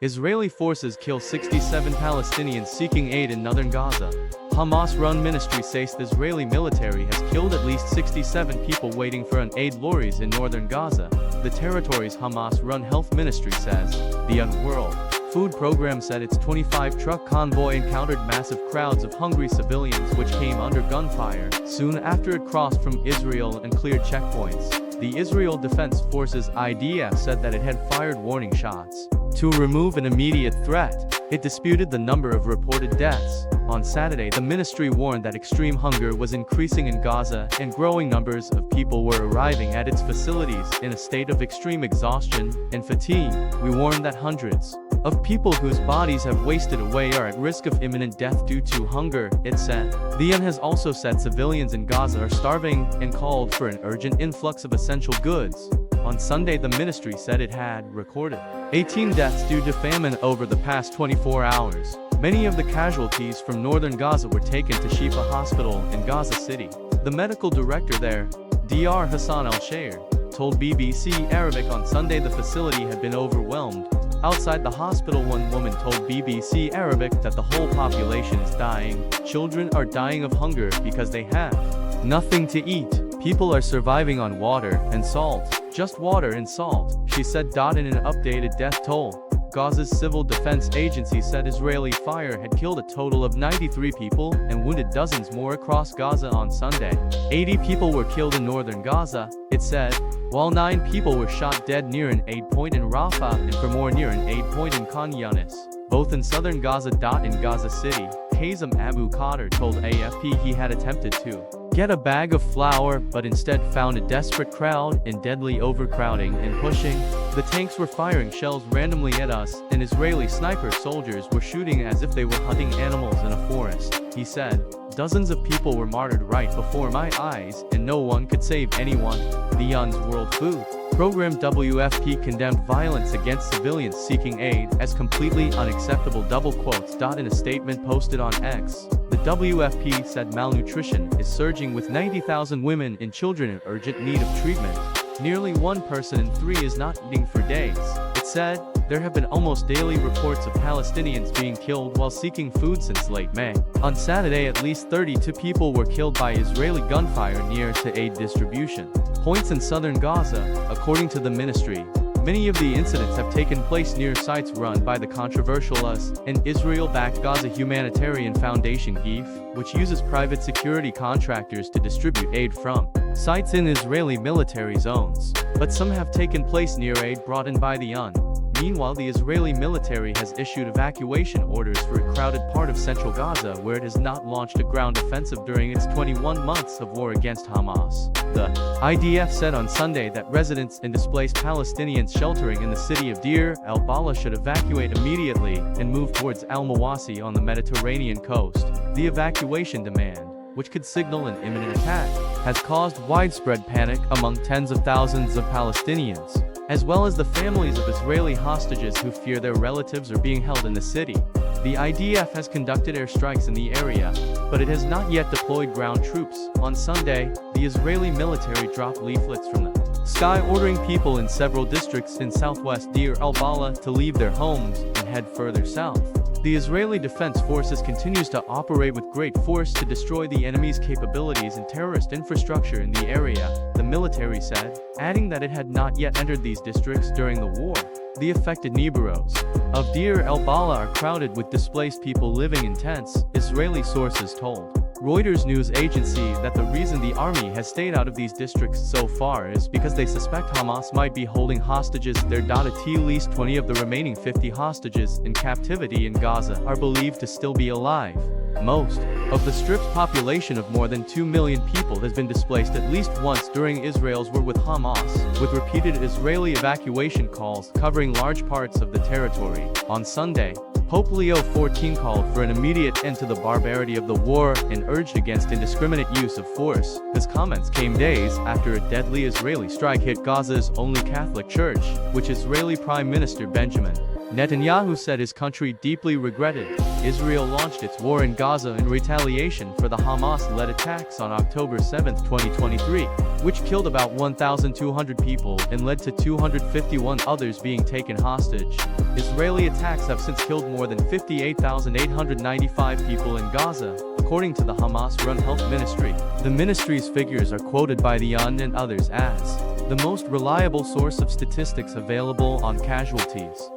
Israeli forces kill 67 Palestinians seeking aid in northern Gaza. Hamas-run ministry says the Israeli military has killed at least 67 people waiting for an aid lorries in northern Gaza. The territory's Hamas-run health ministry says. The World Food Program said its 25-truck convoy encountered massive crowds of hungry civilians which came under gunfire soon after it crossed from Israel and cleared checkpoints. The Israel Defense Forces (IDF) said that it had fired warning shots to remove an immediate threat. It disputed the number of reported deaths. On Saturday, the ministry warned that extreme hunger was increasing in Gaza and growing numbers of people were arriving at its facilities in a state of extreme exhaustion and fatigue. We warn that hundreds of people whose bodies have wasted away are at risk of imminent death due to hunger, it said. The UN has also said civilians in Gaza are starving and called for an urgent influx of essential goods. On Sunday, the ministry said it had recorded 18 deaths due to famine over the past 24 hours. Many of the casualties from northern Gaza were taken to Shifa Hospital in Gaza City. The medical director there, Dr. Hassan al-Shayer, told BBC Arabic on Sunday the facility had been overwhelmed. Outside the hospital, one woman told BBC Arabic that the whole population is dying. Children are dying of hunger because they have nothing to eat. People are surviving on water and salt. Just water and salt, she said. In an updated death toll, Gaza's civil defense agency said Israeli fire had killed a total of 93 people and wounded dozens more across Gaza on Sunday. 80 people were killed in northern Gaza, it said, while 9 people were shot dead near an aid point in Rafah and 4 more near an aid point in Khan Yunis, both in southern Gaza. In Gaza City, Kazem Abu Qadir told AFP he had attempted to get a bag of flour but instead found a desperate crowd in deadly overcrowding and pushing. The tanks were firing shells randomly at us, and Israeli sniper soldiers were shooting as if they were hunting animals in a forest, he said. Dozens of people were martyred right before my eyes, and no one could save anyone. The UN's World Food Program WFP condemned violence against civilians seeking aid as completely unacceptable. In a statement posted on X, the WFP said malnutrition is surging with 90,000 women and children in urgent need of treatment. Nearly 1 person in 3 is not eating for days, it said. There have been almost daily reports of Palestinians being killed while seeking food since late May. On Saturday, at least 32 people were killed by Israeli gunfire near to aid distribution points in southern Gaza, according to the ministry. Many of the incidents have taken place near sites run by the controversial US and Israel-backed Gaza Humanitarian Foundation (GIF), which uses private security contractors to distribute aid from sites in Israeli military zones. But some have taken place near aid brought in by the UN. Meanwhile, the Israeli military has issued evacuation orders for a crowded part of central Gaza where it has not launched a ground offensive during its 21 months of war against Hamas. The IDF said on Sunday that residents and displaced Palestinians sheltering in the city of Deir el-Balah should evacuate immediately and move towards al-Mawasi on the Mediterranean coast. The evacuation demand, which could signal an imminent attack, has caused widespread panic among tens of thousands of Palestinians, as well as the families of Israeli hostages who fear their relatives are being held in the city. The IDF has conducted airstrikes in the area, but it has not yet deployed ground troops. On Sunday, the Israeli military dropped leaflets from the sky ordering people in several districts in southwest Deir el-Balah to leave their homes and head further south. The Israeli Defense Forces continues to operate with great force to destroy the enemy's capabilities and terrorist infrastructure in the area, the military said, adding that it had not yet entered these districts during the war. The affected neighborhoods of Deir el-Balah are crowded with displaced people living in tents, Israeli sources told Reuters news agency that the reason the army has stayed out of these districts so far is because they suspect Hamas might be holding hostages there. At least 20 of the remaining 50 hostages in captivity in Gaza are believed to still be alive. Most of the strip's population of more than 2 million people has been displaced at least once during Israel's war with Hamas, with repeated Israeli evacuation calls covering large parts of the territory. On Sunday, Pope Leo XIV called for an immediate end to the barbarity of the war and urged against indiscriminate use of force. His comments came days after a deadly Israeli strike hit Gaza's only Catholic church, which Israeli Prime Minister Benjamin Netanyahu said his country deeply regretted. Israel launched its war in Gaza in retaliation for the Hamas-led attacks on October 7, 2023, which killed about 1,200 people and led to 251 others being taken hostage. Israeli attacks have since killed more than 58,895 people in Gaza, according to the Hamas-run health ministry. The ministry's figures are quoted by the UN and others as the most reliable source of statistics available on casualties.